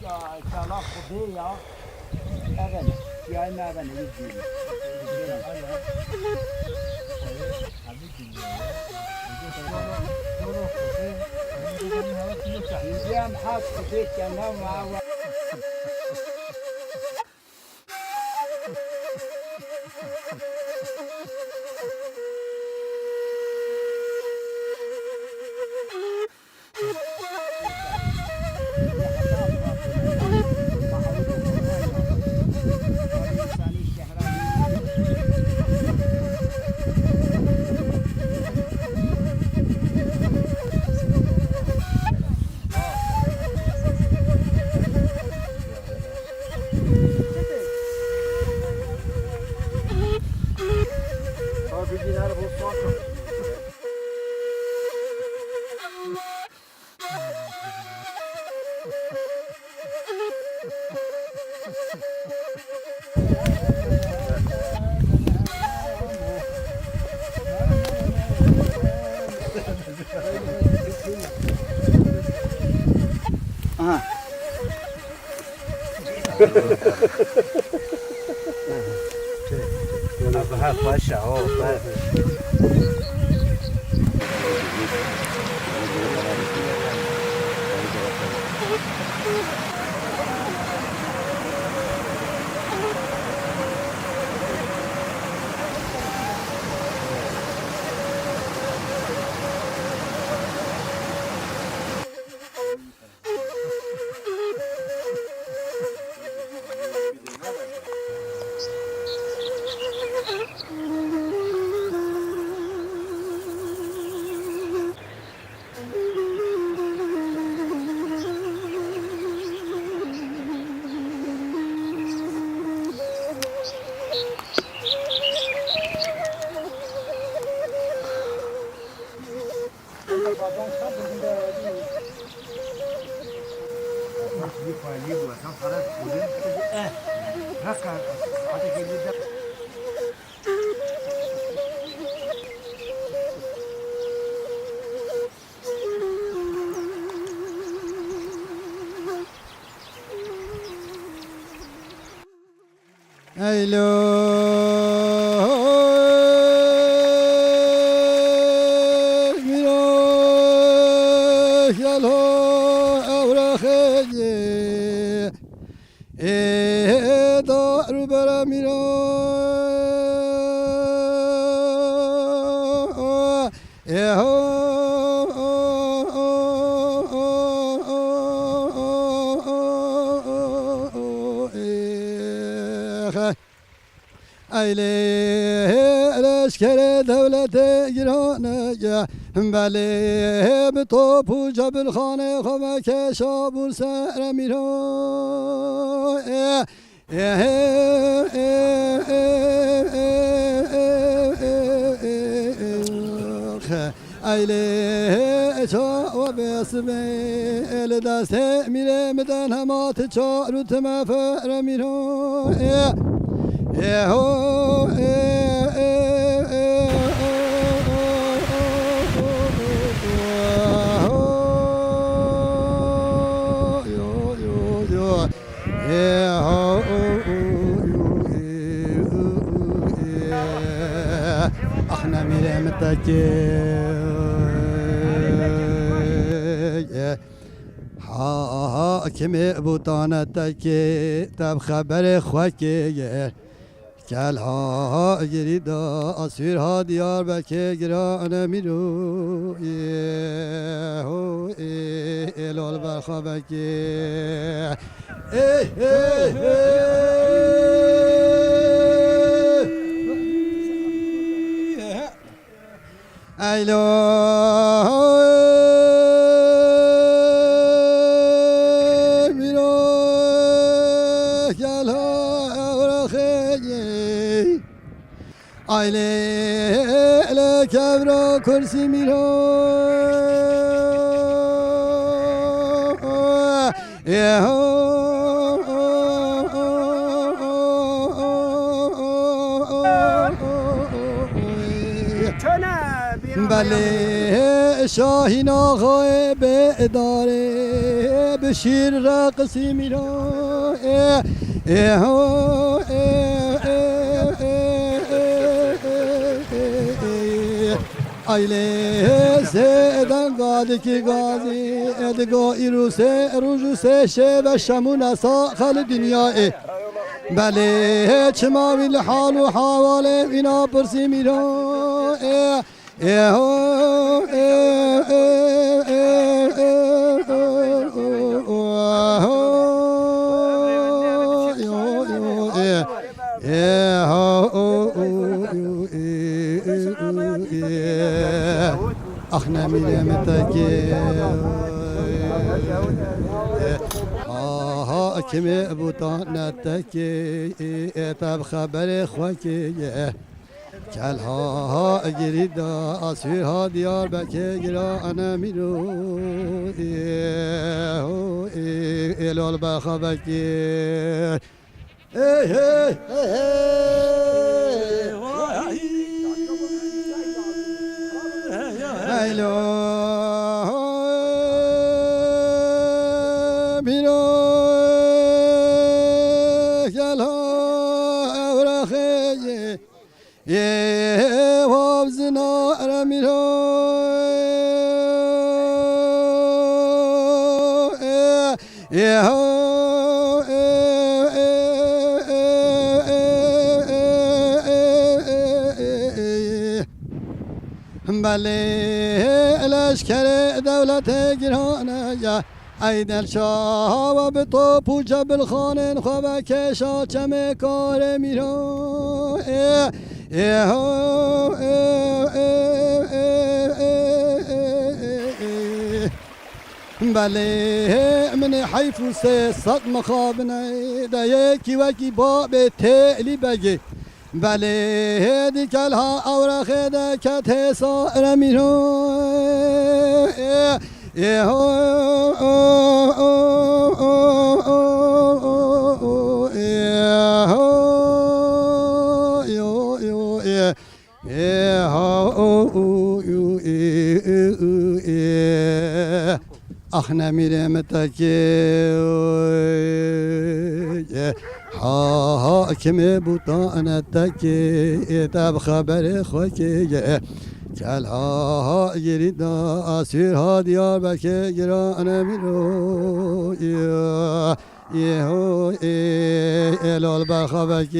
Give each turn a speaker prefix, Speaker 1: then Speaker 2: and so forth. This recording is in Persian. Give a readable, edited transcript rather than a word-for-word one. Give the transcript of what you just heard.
Speaker 1: كلا خدية أغنى في أي ما أغنى يجي يجي محاط خدية كنا مع
Speaker 2: Aha, paşa o.
Speaker 3: لشکر دولت ایرانه بله به توپ و جبل خانه خمک شابور سر میران ایله چا و بسمه دست میره مدن همات چارو مفر میران احنا میرم تکی حاکم بوتانه تکی تب خبر خواکیه کل ها گریدا اسیر ها دیار بکه گرانه میرو لال برخوا بکه aile kevra kursi miro بله شاهین آقای به اداره به شیر راقصی میرا Aile seden gadik gazi edgo iruse rujuse şebe şamuna sahal dünyayı bale çmavil halu havale bina persi mira اخنا میرمتك ها كم بوطانتك تاب خبر خوك كالها جريد أسفيرها ديار بكي جرا أنا ميرو إلو البخبك Haylo biro yala avrahe ye wabzina aramiro ye بله لشکر دولت گرانه یا ایدل شاه و به تو پوچه بالخانه خواه کشا چمه کار میرا بله من حیف سه صد مخابنه ده یکی وکی باب تیلی بگی بله دیکلها اوراخه ده کت سائر میرو اخنا میرمتك حاكم بوطانتك تاب خبر خوك كالها يريد أسير هاديار بكي جرا أنا ميرو يهو إلو البخبك